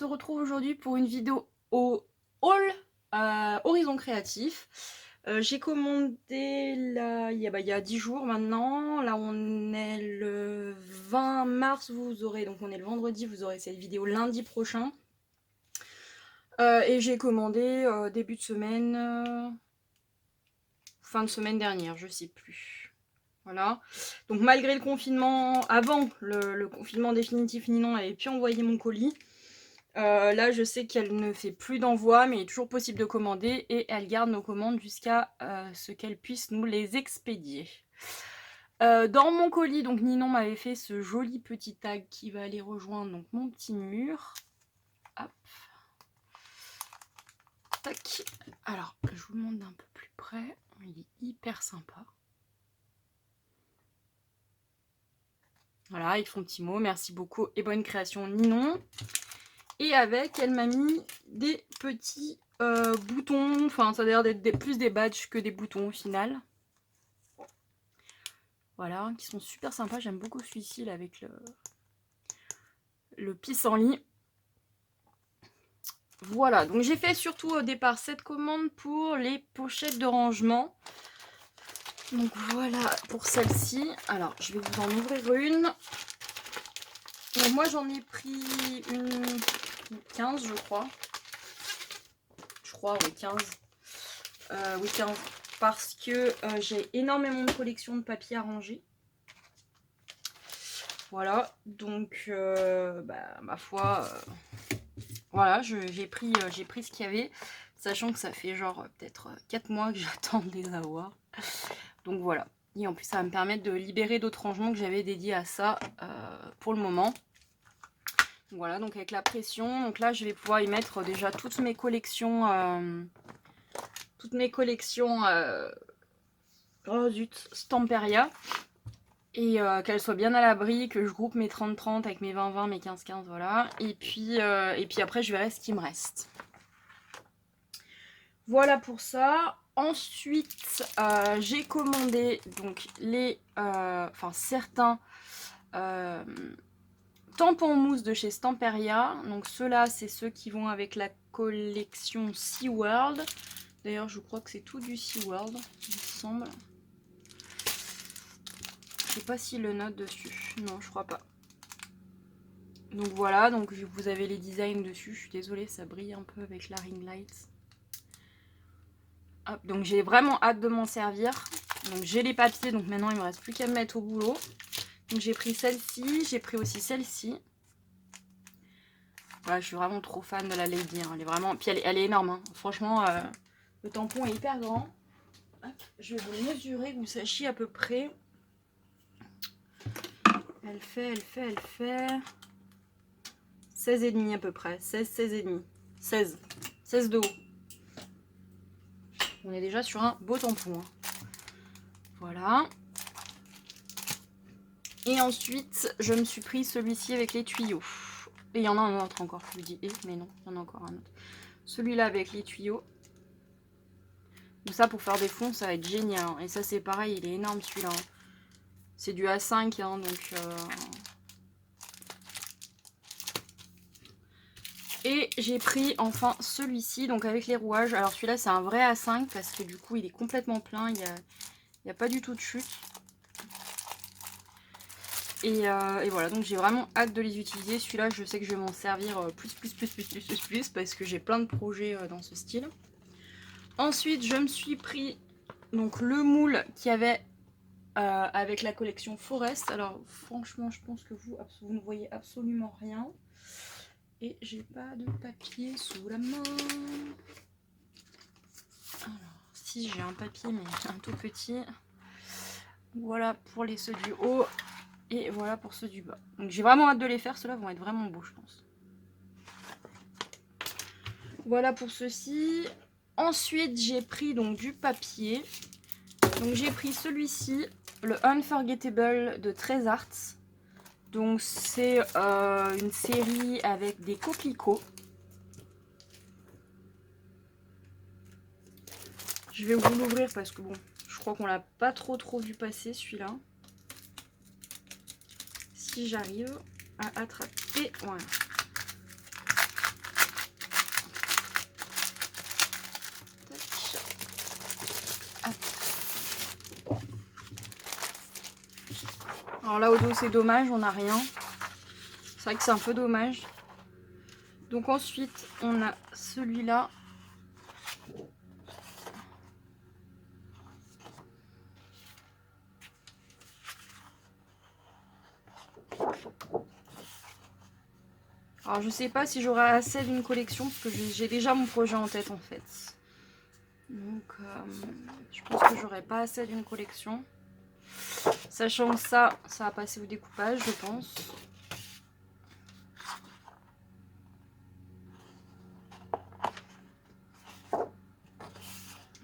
retrouve aujourd'hui pour une vidéo au haul Horizon Créatif. J'ai commandé là, il y a 10 jours maintenant. Là on est le 20 mars, vous aurez, donc on est le vendredi, vous aurez cette vidéo lundi prochain. Et j'ai commandé début de semaine, fin de semaine dernière, je sais plus. Voilà. Donc malgré le confinement, avant le confinement définitif, Ninon avait pu envoyer mon colis. Là, je sais qu'elle ne fait plus d'envoi, mais il est toujours possible de commander et elle garde nos commandes jusqu'à ce qu'elle puisse nous les expédier. Dans mon colis, donc Ninon m'avait fait ce joli petit tag qui va aller rejoindre donc, mon petit mur. Hop. Tac. Alors, je vous le montre d'un peu plus près. Il est hyper sympa. Voilà, ils font petit mot. Merci beaucoup et bonne création, Ninon. Et avec, elle m'a mis des petits boutons. Enfin, ça a l'air d'être plus des badges que des boutons au final. Voilà, qui sont super sympas. J'aime beaucoup celui-ci là avec le pissenlit. Voilà, donc j'ai fait surtout au départ cette commande pour les pochettes de rangement. Donc voilà pour celle-ci. Alors, je vais vous en ouvrir une. Donc moi, j'en ai pris une 15, je crois. Oui, 15. Oui, 15. Parce que j'ai énormément de collections de papier à ranger. Voilà, donc ma foi, voilà, j'ai pris ce qu'il y avait, sachant que ça fait genre peut-être 4 mois que j'attends de les avoir. Donc voilà, et en plus ça va me permettre de libérer d'autres rangements que j'avais dédiés à ça pour le moment. Voilà, donc avec la pression, donc là je vais pouvoir y mettre déjà toutes mes collections, oh zut, Stamperia. Et qu'elle soit bien à l'abri, que je groupe mes 30-30 avec mes 20-20, mes 15-15, voilà. Et puis après, je verrai ce qui me reste. Voilà pour ça. Ensuite, j'ai commandé donc certains tampons mousse de chez Stamperia. Donc ceux-là, c'est ceux qui vont avec la collection SeaWorld. D'ailleurs, je crois que c'est tout du SeaWorld, il me semble. Je sais pas s'il le note dessus. Non, je crois pas. Donc voilà, donc vous avez les designs dessus. Je suis désolée, ça brille un peu avec la ring light. Hop, donc j'ai vraiment hâte de m'en servir. Donc j'ai les papiers, donc maintenant il me reste plus qu'à me mettre au boulot. Donc j'ai pris celle-ci, j'ai pris aussi celle-ci. Voilà, je suis vraiment trop fan de la Lady. Hein. Elle est vraiment, puis elle est énorme. Hein. Franchement, le tampon est hyper grand. Hop, je vais vous le mesurer, que vous sachiez à peu près. Elle fait 16,5 à peu près. 16,5. 16 de haut. On est déjà sur un beau tampon. Hein. Voilà. Et ensuite, je me suis pris celui-ci avec les tuyaux. Et il y en a un autre encore, je vous dis. Mais non, il y en a encore un autre. Celui-là avec les tuyaux. Donc ça, pour faire des fonds, ça va être génial. Hein. Et ça, c'est pareil, il est énorme celui-là. Hein. C'est du A5, hein, donc... Et j'ai pris enfin celui-ci, donc avec les rouages. Alors celui-là, c'est un vrai A5 parce que du coup, il est complètement plein. Il n'y a pas du tout de chute. Et voilà, donc j'ai vraiment hâte de les utiliser. Celui-là, je sais que je vais m'en servir plus parce que j'ai plein de projets dans ce style. Ensuite, je me suis pris donc le moule qu'il y avait avec la collection Forest. Alors franchement, je pense que vous ne voyez absolument rien. Et j'ai pas de papier sous la main. Alors, si j'ai un papier, mais un tout petit. Voilà pour ceux du haut. Et voilà pour ceux du bas. Donc j'ai vraiment hâte de les faire. Ceux-là vont être vraiment beaux, je pense. Voilà pour ceux-ci. Ensuite, j'ai pris donc du papier. Donc j'ai pris celui-ci, le Unforgettable de Trésart. Donc c'est une série avec des coquelicots. Je vais vous l'ouvrir parce que bon, je crois qu'on l'a pas trop vu passer celui-là. Si j'arrive à attraper, voilà. Alors là au dos c'est dommage, on n'a rien. C'est vrai que c'est un peu dommage. Donc ensuite on a celui-là. Alors je sais pas si j'aurai assez d'une collection parce que j'ai déjà mon projet en tête en fait. Donc je pense que j'aurai pas assez d'une collection. Sachant que ça va passer au découpage je pense.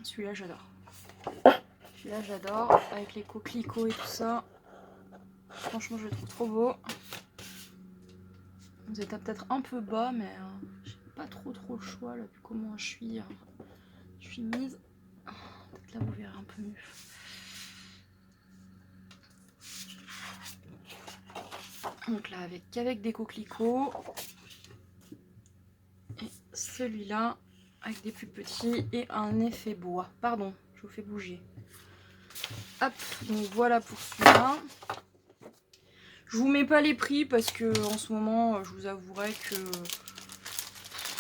Celui-là j'adore. Celui-là j'adore avec les coquelicots et tout ça. Franchement je le trouve trop beau. Vous êtes peut-être un peu bas mais j'ai pas trop le choix là vu comment je suis mise. Peut-être là vous verrez un peu mieux. Donc là avec des coquelicots. Et celui-là avec des plus petits et un effet bois. Pardon, je vous fais bouger. Hop, donc voilà pour celui-là. Je vous mets pas les prix parce que en ce moment, je vous avouerai que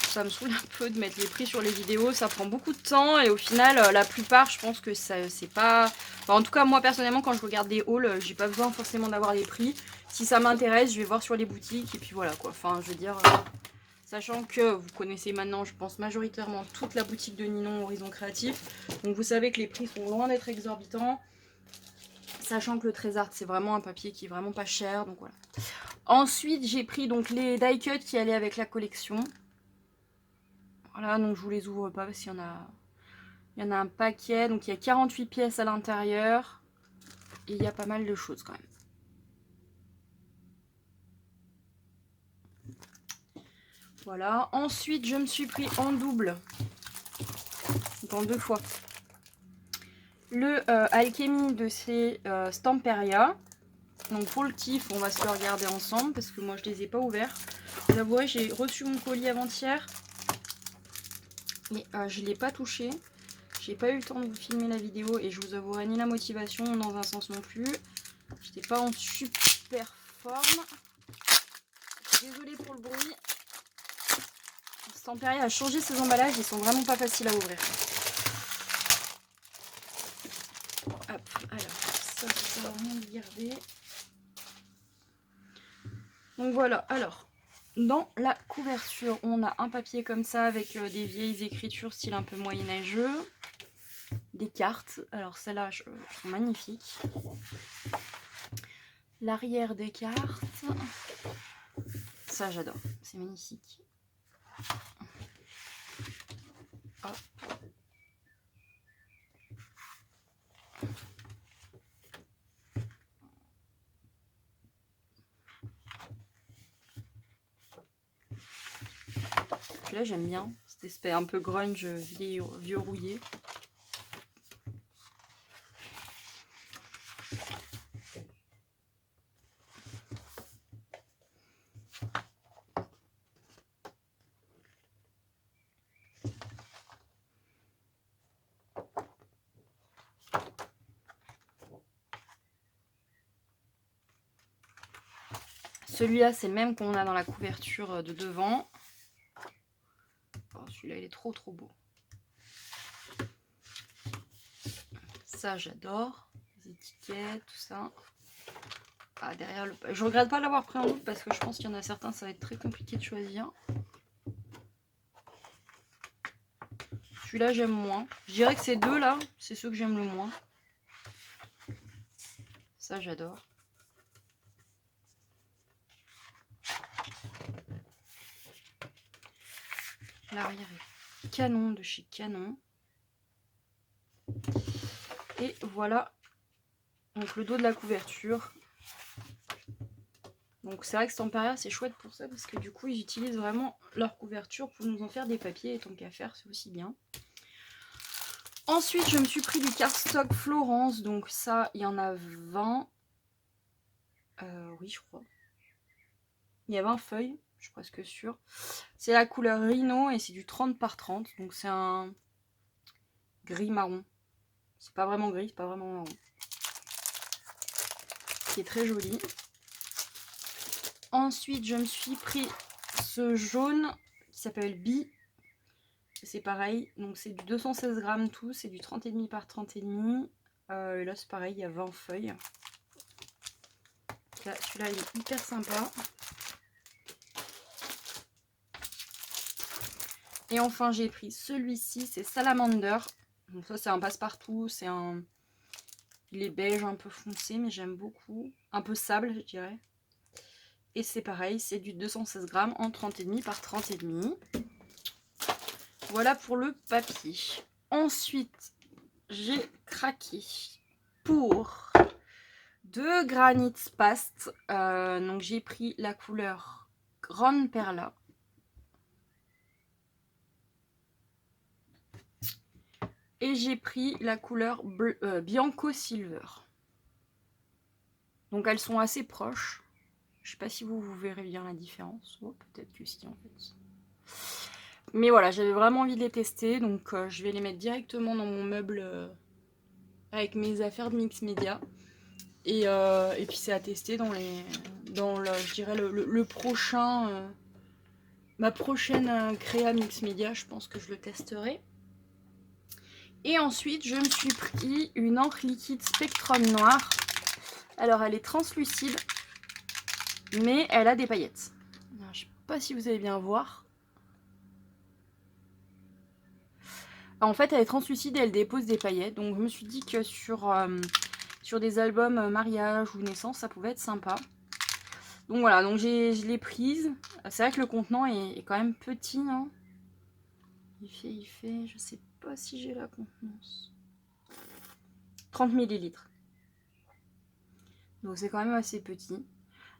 ça me saoule un peu de mettre les prix sur les vidéos. Ça prend beaucoup de temps et au final, la plupart, je pense que ça c'est pas... Enfin, en tout cas, moi personnellement, quand je regarde des hauls, j'ai pas besoin forcément d'avoir les prix. Si ça m'intéresse, je vais voir sur les boutiques et puis voilà quoi. Enfin, je veux dire... Sachant que vous connaissez maintenant, je pense, majoritairement toute la boutique de Ninon Horizon Créatif. Donc vous savez que les prix sont loin d'être exorbitants. Sachant que le Trésart, c'est vraiment un papier qui est vraiment pas cher. Donc voilà. Ensuite, j'ai pris donc les die cut qui allaient avec la collection. Voilà, donc je vous les ouvre pas parce qu'il y en a un paquet. Donc il y a 48 pièces à l'intérieur. Et il y a pas mal de choses quand même. Voilà. Ensuite, je me suis pris en double. Donc en 2 fois. Le Alchemy de chez Stamperia. Donc pour le kiff, on va se le regarder ensemble parce que moi je les ai pas ouverts. Vous avouerez, j'ai reçu mon colis avant-hier. Mais je ne l'ai pas touché. J'ai pas eu le temps de vous filmer la vidéo et je vous avouerai ni la motivation dans un sens non plus. J'étais pas en super forme. Désolée pour le bruit. Stamperia a changé ses emballages, ils sont vraiment pas faciles à ouvrir. Hop, alors ça va vraiment le garder. Donc voilà, alors dans la couverture, on a un papier comme ça avec des vieilles écritures style un peu moyenâgeux. Des cartes, alors celles-là sont magnifiques. L'arrière des cartes, ça j'adore, c'est magnifique. Hop. Là j'aime bien cet aspect un peu grunge vieux rouillé. Celui-là c'est le même qu'on a dans la couverture de devant. Oh, celui-là il est trop beau. Ça j'adore, les étiquettes, tout ça. Ah, derrière le... Je regrette pas l'avoir pris en double parce que je pense qu'il y en a certains, ça va être très compliqué de choisir. Celui-là j'aime moins. Je dirais que ces deux là, c'est ceux que j'aime le moins. Ça j'adore. L'arrière est canon de chez Canon. Et voilà donc le dos de la couverture. Donc c'est vrai que Stamperia c'est chouette pour ça parce que du coup ils utilisent vraiment leur couverture pour nous en faire des papiers et tant qu'à faire c'est aussi bien. Ensuite je me suis pris du cardstock Florence, donc ça il y en a 20. Oui je crois. Il y a 20 feuilles, je suis presque sûre. C'est la couleur Rhino et c'est du 30 par 30, donc c'est un gris marron. C'est pas vraiment gris, c'est pas vraiment marron. qui est très joli. Ensuite, je me suis pris ce jaune qui s'appelle Bi. C'est pareil, donc c'est du 216 grammes tout, c'est du 30,5 par 30,5. Et là, c'est pareil, il y a 20 feuilles. Celui-là, il est hyper sympa. Et enfin, j'ai pris celui-ci, c'est Salamander. Donc ça, c'est un passe-partout, c'est un... Il est beige, un peu foncé, mais j'aime beaucoup. Un peu sable, je dirais. Et c'est pareil, c'est du 216 grammes en 30,5 par 30,5. Voilà pour le papier. Ensuite, j'ai craqué pour de Granit Past. Donc j'ai pris la couleur Grande Perla. Et j'ai pris la couleur Bianco Silver. Donc elles sont assez proches. Je sais pas si vous verrez bien la différence. Oh, peut-être que si en fait. Mais voilà, j'avais vraiment envie de les tester. Donc je vais les mettre directement dans mon meuble avec mes affaires de Mix Media. Et puis c'est à tester dans je dirais le prochain... ma prochaine créa Mix Media, je pense que je le testerai. Et ensuite, je me suis pris une encre liquide Spectrum noire. Alors, elle est translucide, mais elle a des paillettes. Alors, je ne sais pas si vous allez bien voir. Alors, en fait, elle est translucide et elle dépose des paillettes. Donc, je me suis dit que sur des albums mariage ou naissance, ça pouvait être sympa. Donc, voilà, donc je l'ai prise. C'est vrai que le contenant est quand même petit, hein. Il fait, je sais pas si j'ai la contenance. 30 millilitres. Donc c'est quand même assez petit.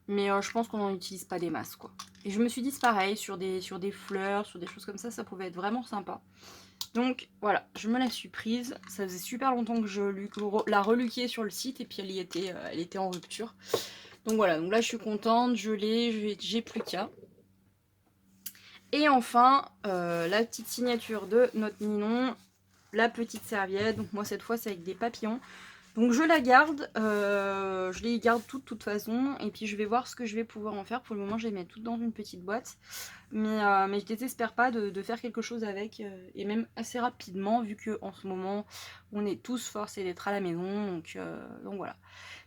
Mais je pense qu'on n'en utilise pas des masses, quoi. Et je me suis dit, c'est pareil, sur des fleurs, sur des choses comme ça pouvait être vraiment sympa. Donc voilà, je me la suis prise. Ça faisait super longtemps que je la reluquais sur le site et puis elle était en rupture. Donc voilà, donc là je suis contente, je l'ai, j'ai plus qu'à. Et enfin, la petite signature de notre Ninon, la petite serviette. Donc moi cette fois c'est avec des papillons. Donc je la garde, je les garde toutes de toute façon, et puis je vais voir ce que je vais pouvoir en faire. Pour le moment je les mets toutes dans une petite boîte, mais je désespère pas de faire quelque chose avec, et même assez rapidement, vu qu'en ce moment on est tous forcés d'être à la maison, donc voilà.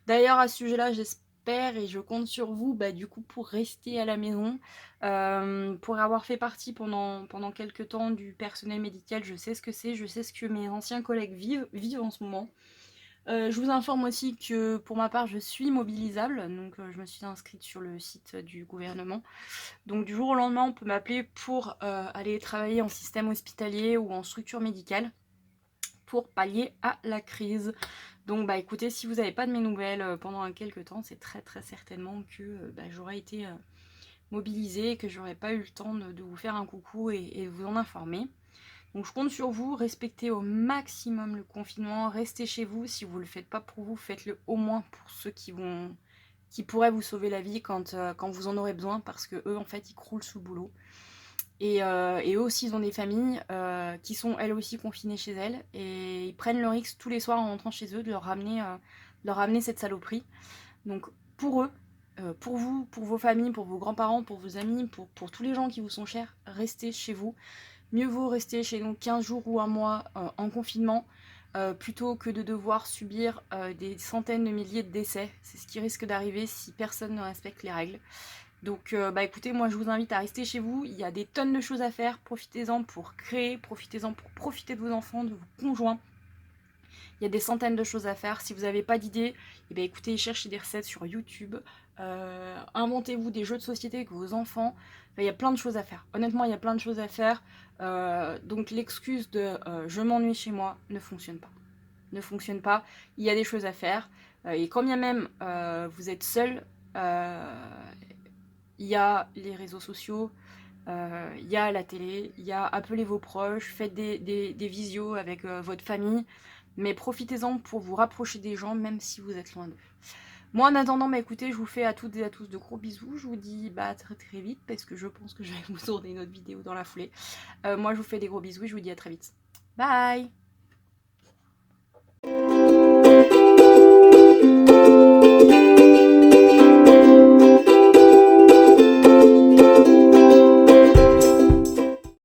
D'ailleurs à ce sujet là j'espère et je compte sur vous du coup pour rester à la maison, pour avoir fait partie pendant quelques temps du personnel médical. Je sais ce que c'est, je sais ce que mes anciens collègues vivent en ce moment. Je vous informe aussi que pour ma part je suis mobilisable, donc je me suis inscrite sur le site du gouvernement. Donc du jour au lendemain on peut m'appeler pour aller travailler en système hospitalier ou en structure médicale pour pallier à la crise. Donc écoutez, si vous n'avez pas de mes nouvelles pendant quelques temps, c'est très certainement que j'aurais été mobilisée et que j'aurais pas eu le temps de vous faire un coucou et de vous en informer. Donc je compte sur vous, respectez au maximum le confinement, restez chez vous. Si vous ne le faites pas pour vous, faites-le au moins pour ceux qui pourraient vous sauver la vie quand vous en aurez besoin, parce que eux en fait ils croulent sous le boulot. Et eux aussi ils ont des familles qui sont elles aussi confinées chez elles, et ils prennent le risque tous les soirs en rentrant chez eux de leur ramener cette saloperie. Donc pour eux, pour vous, pour vos familles, pour vos grands-parents, pour vos amis, pour tous les gens qui vous sont chers, restez chez vous. Mieux vaut rester chez nous 15 jours ou un mois en confinement plutôt que de devoir subir des centaines de milliers de décès. C'est ce qui risque d'arriver si personne ne respecte les règles. Donc écoutez, moi je vous invite à rester chez vous. Il y a des tonnes de choses à faire. Profitez-en pour créer, profitez-en pour profiter de vos enfants, de vos conjoints. Il y a des centaines de choses à faire. Si vous n'avez pas d'idées, écoutez, cherchez des recettes sur YouTube. Inventez-vous des jeux de société avec vos enfants. Il y a plein de choses à faire. Honnêtement, il y a plein de choses à faire. Donc l'excuse de je m'ennuie chez moi ne fonctionne pas. Ne fonctionne pas. Il y a des choses à faire. Et quand bien même vous êtes seul, il y a les réseaux sociaux, il y a la télé, il y a appelez vos proches, faites des visios avec votre famille. Mais profitez-en pour vous rapprocher des gens, même si vous êtes loin d'eux. Moi, en attendant, écoutez, je vous fais à toutes et à tous de gros bisous. Je vous dis très vite, parce que je pense que je vais vous tourner une autre vidéo dans la foulée. Moi, je vous fais des gros bisous et je vous dis à très vite. Bye!